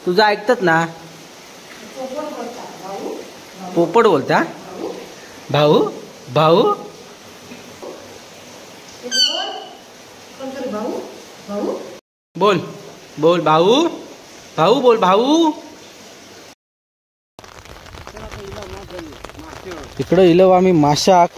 तुझं ऐकतात ना. पोपट बोलता. भाऊ भाऊ बोल बोल भाऊ भाऊ बोल भाऊ. इकडं इलो आम्ही माशाक.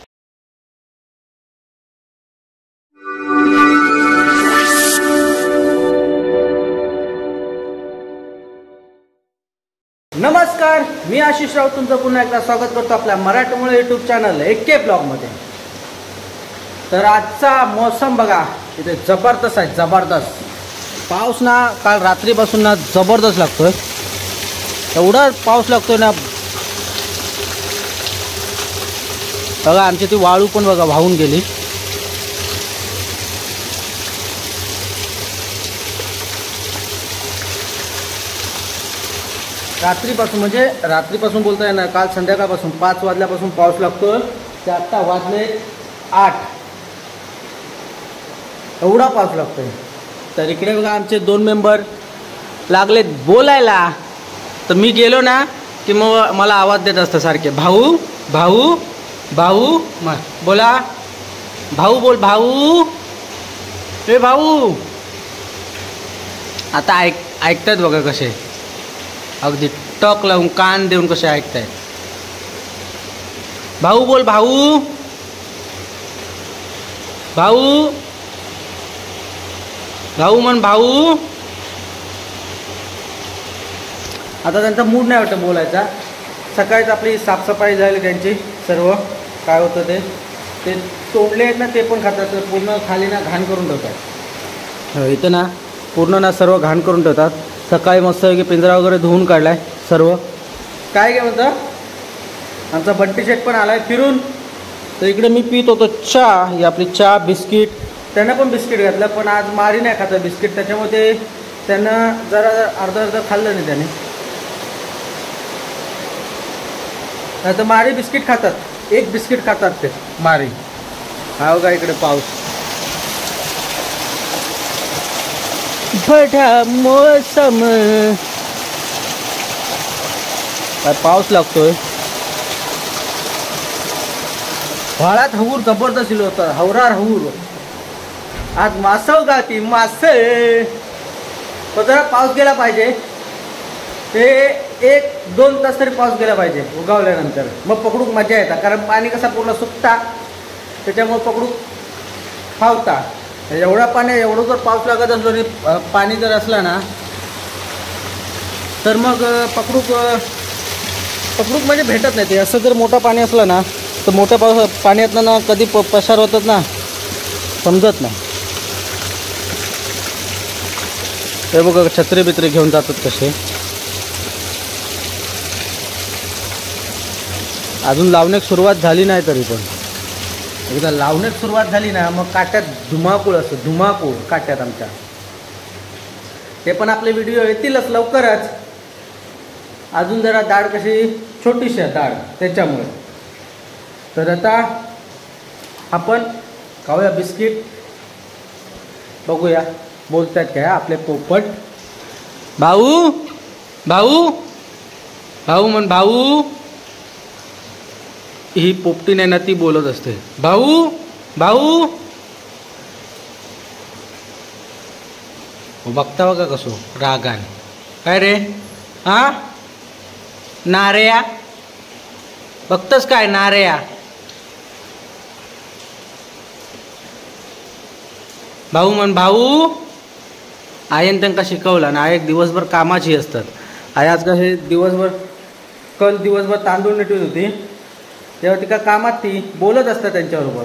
नमस्कार, मी आशिष राऊत तुमचं पुन्हा एकदा स्वागत करतो आपल्या मराठमोळे यूट्यूब चॅनल एके ब्लॉगमध्ये. तर आजचा मौसम बघा, इथे जबरदस्त आहे, जबरदस्त. पाऊस ना काल रात्रीपासून ना जबरदस्त लागतोय. एवढा पाऊस लागतोय ना. बघा आमची ती वाळू पण बघा वाहून गेली. रात्रीपासून बोलता येणार, काल संध्याकाळपासून 5 वाजल्यापासून पाऊस लागतोय. ते आत्ता वाजले 8. एवढा पाऊस लागतोय. तर इकडे बघा आमचे 2 मेंबर लागलेत बोलायला. तर मी गेलो ना की मग मला आवाज देत असतं सारखे, भाऊ भाऊ भाऊ. मग बोला भाऊ, बोल भाऊ, हे भाऊ. आता ऐकतात बघा कसे, अगदी टक लावून कान देऊन कसे ऐकतायत. भाऊ बोल भाऊ भाऊ भाऊ म्हण भाऊ. आता त्यांचा मूड नाही वाटत बोलायचा. सकाळीच आपली साफसफाई झाली त्यांची सर्व. काय होतं ते तोडले आहेत ना, ते पण खातात. पूर्ण खाली ना घाण करून ठेवतात. इथं ना पूर्ण ना सर्व घाण करून ठेवतात. सकाळी मस्त की पिंजरा वगैरे धुवून काढलाय सर्व. काय काय म्हणतं, आमचा बंटी शेट पण आलाय फिरून. तर इकडे मी पित होतो चहा. ही आपली चहा, बिस्किट. त्यांना पण बिस्किट घातलं, पण आज मारी नाही खातं बिस्किट. त्याच्यामध्ये त्यांना जरा अर्ध खाल्लं नाही त्याने. नाही तर मारी बिस्किट खातात. एक बिस्किट खातात ते मारी. हा बघा इकडे पाऊस. बढा मौसम, पाऊस लागतोय. व्हाळात हऊर जबरदस्त इलो होता, हवरार हऊर. आज मासव गाती मासे. तो जरा पाऊस गेला पाहिजे. ते 1-2 तास तरी पाऊस गेला पाहिजे उगावल्यानंतर. मग पकडूक मजा येतात. कारण पाणी कसा पूर्ण सुकता, त्याच्यामुळे पकडूक फावता. एवढं जर पाऊस लागत असलो आणि पाणी जर असला ना, तर मग पकडूक म्हणजे भेटत नाही. ते असं जर मोठं पाणी असलं ना, तर मोठ्या पाण्यातनं ना कधी पसार होतात ना, समजत नाही. ते बघा छत्री बित्री घेऊन जातात कसे. अजून लावण्यास सुरुवात झाली नाही, तरी पण एकदा लावण्यास सुरुवात झाली ना, मग काट्यात धुमाकूळ असतं, धुमाकूळ काट्यात आमच्या. ते पण आपले व्हिडिओ येतीलच लवकरच. अजून जरा दाढ कशी छोटीशी आहे दाढ, त्याच्यामुळे. तर आता आपण खाऊया बिस्किट. बघूया बोलतात काय आपले पोपट. भाऊ भाऊ भाऊ म्हण भाऊ. ही पोपटी नाही ना, ती बोलत असते भाऊ भाऊ. बघता बघा कसो रागान. काय रे, हा नाऱ्या बघतस काय नाऱ्या. भाऊ म्हण भाऊ. आईन त्यांना शिकवलं ना, आई दिवसभर कामाची असतात. आई आज कसे दिवसभर तांदूळ नेटवत होती, तेव्हा ती का कामात ती बोलत असतात त्यांच्याबरोबर.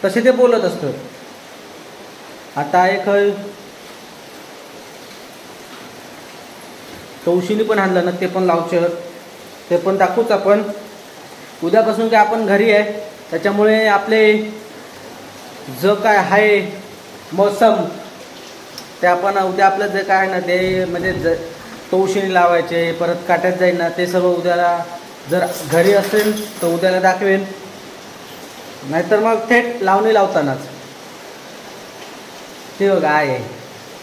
तसे ते बोलत असतात. आता एक कौशिनी पण आणलं ना, ते पण लावचं, ते पण दाखवूच आपण. उद्यापासून काय आपण घरी आहे, त्याच्यामुळे आपले जो काय आहे मौसम, ते आपण उद्या आपलं जे काय ना ते म्हणजे कौशिनी लावायचे, परत काट्यात जाईल ना, ते सर्व उद्याला जर घरी असेल तर उद्याला दाखवेन. नाहीतर मग थेट लावणी लावतानाच ते बघा आहे.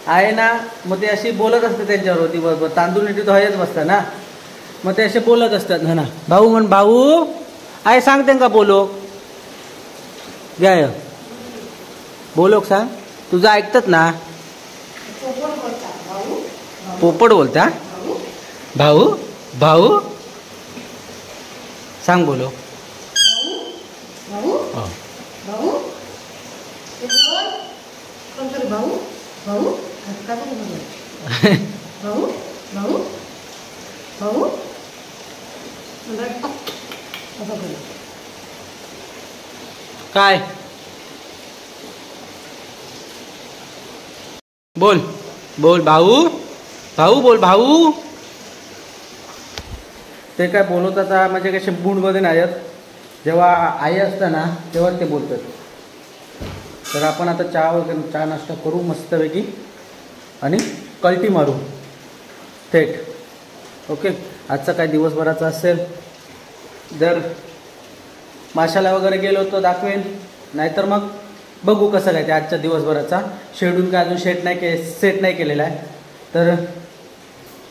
आहे ना, मग ते अशी बोलत असते त्यांच्यावरती बरोबर. तांदूळ नीटी तो हयच बसता ना, मग ते असे बोलत असतात ना. भाऊ म्हण, भाऊ आहे सांग त्यांना बोलो घ्या बोलोक सांग, तुझं ऐकतात ना. पोपट बोलता भाऊ भाऊ सांग बोलो. काय बोल बोल भाऊ भाऊ बोल भाऊ. ते काय बोलत आता म्हणजे कसे बूडमध्ये नाही आहेत. जेव्हा आई असतं ना तेव्हा ते बोलतात. तर आपण आता चहा नाश्ता करू मस्तपैकी आणि कल्टी मारू थेट. ओके, आजचा काय दिवसभराचा असेल. जर माशाला वगैरे गेलो तर दाखवेन, नाहीतर मग बघू कसं काय ते आजच्या दिवसभराचा शेड्यूल. काय अजून सेट नाही केलेला आहे, तर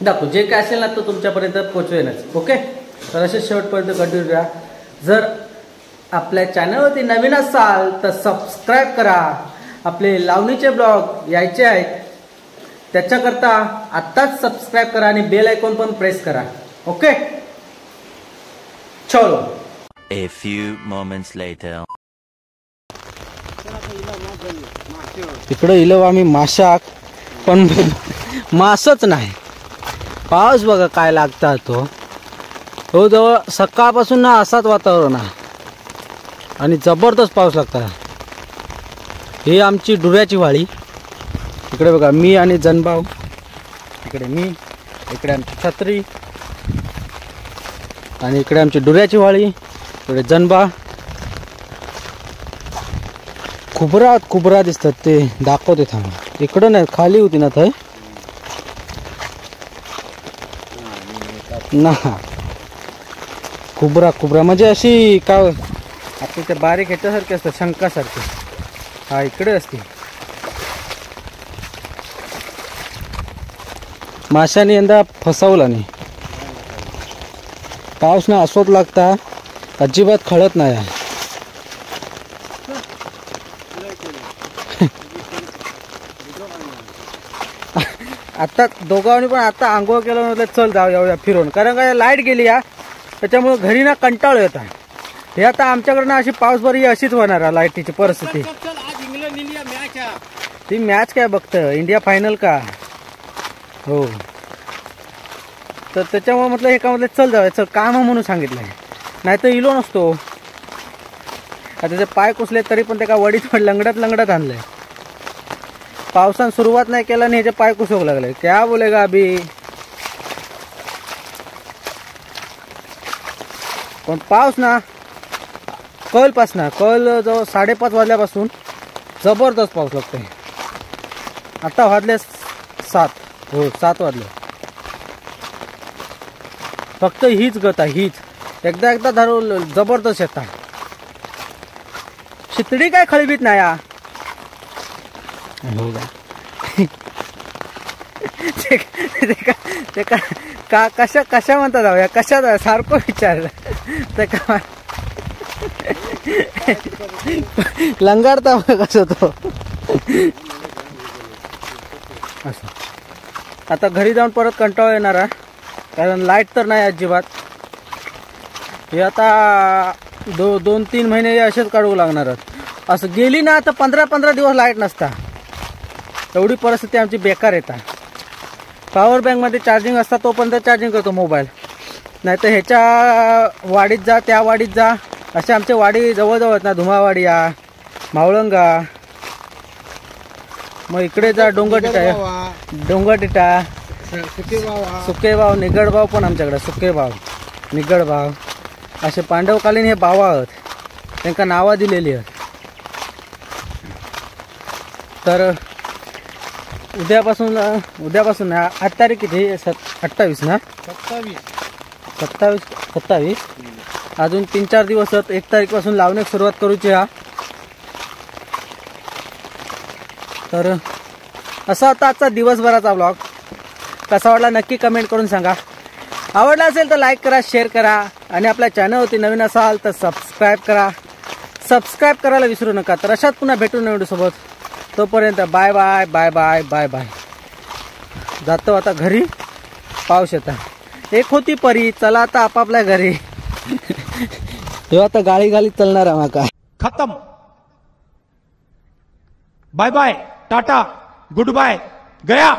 दाखवू. जे काय असेल ना तो तुमच्यापर्यंत पोचवेनच. ओके, तर असेच शेवटपर्यंत कंटिन्यू राहा. जर आपल्या चॅनलवरती नवीन असाल तर सबस्क्राईब करा. आपले लावणीचे ब्लॉग यायचे आहेत, त्याच्याकरता आत्ताच सबस्क्राईब करा आणि बेल आयकॉन पण प्रेस करा. ओके, चलो. A few moments later. तिकडं इलो आम्ही माशाक, पण मासच नाही. पाऊस बघा काय लागता तो जवळ सकाळपासून ना असाच वातावरण आहे आणि जबरदस्त पाऊस लागता. ही आमची डुऱ्याची वाळी. इकडे बघा मी आणि जनभाऊ, इकडे मी, इकडे आमची छत्री आणि इकडे आमची डुऱ्याची वाळी, इकडे जनबा. खुबरा दिसतात ते दाखवते थांबा. इकडं नाही, खाली होती ना थंय ना. खुबरा म्हणजे अशी काय आपल्या त्या बारीक ह्याच्यासारखे असतात, शंकासारखे. हा इकडे असते. माशाने यंदा फसवला नाही. पाऊस ना असोच लागता, अजिबात खळत नाही. आता दोघांनी पण आता आंघोळ केलं म्हटलं चल जाऊया फिरून. कारण काय लाईट गेली या, त्याच्यामुळे घरी ना कंटाळू येतात. हे आता आमच्याकडनं अशी पाऊसभरी अशीच होणार लाईटीची परिस्थिती. ती मॅच काय बघतं, इंडिया फायनल का हो. तर त्याच्यामुळे म्हटलं हे का म्हटलं चल जाऊया, चल काम म्हणून सांगितलं. नाही तर इलो नसतो. आता त्याचे पाय कुसले तरी पण ते का वडीत लंगडत आणलंय. पावसानं सुरुवात नाही केला आणि ह्याचे पाय कुसोक लागले. क्या बोलेगा अभी. पण पाऊस ना कल जवळ 5:30 वाजल्यापासून जबरदस्त पाऊस लागतोय. आता वाजले 7. हो 7 वाजले. फक्त हीच गत आहे, हीच एकदा धरू जबरदस्त येतात. शितडी काय खळबीत नाही या. हो का कशा म्हणता जाऊया, कशा जाऊया सारखं विचारलं ते का लंगारता कसं तो असं. आता घरी जाऊन परत कंटाळा येणार आहे, कारण लाईट तर नाही अजिबात. हे आता 2-3 महिने असेच काढू लागणार. असं गेली ना तर 15 दिवस लाईट नसता. एवढी परिस्थिती आमची बेकार येतात. पॉवर बँकमध्ये चार्जिंग असता तोपर्यंत चार्जिंग करतो मोबाईल. नाही तर ह्याच्या वाडीत जा त्या वाडीत जा. असे आमचे वाडी जवळजवळ आहेत ना, धुमावाडी या मावळंगा. मग इकडे जा डोंगरटिटा सुकेबाव निगडबाव पण आमच्याकडे. सुकेबाव निगडबाव असे पांडवकालीन हे बाव आहेत, त्यांना नावं दिलेली आहेत. तर उद्यापासून 8 तारीख किती 28 ना 27 अजून 3-4 दिवस 1 तारीखपासून लावण्यास सुरुवात करूची. तर असा होता आजचा दिवसभराचा व्लॉग. कसा वाटला नक्की कमेंट करून सांगा. आवडला असेल तर लाईक करा, शेअर करा आणि आपल्या चॅनलवरती नवीन असाल तर सबस्क्राईब करा. सबस्क्राईब करायला विसरू नका. तर अशात पुन्हा भेटू नवीन सोबत. तोपर्यंत bye bye bye bye bye bye. जातो आता घरी. पाऊस येता. एक होती परी, चला आता आपापल्या घरी. हे आता गाडी गाली चलणार आहे माका. खत्म. Bye bye, tata, good bye, गया.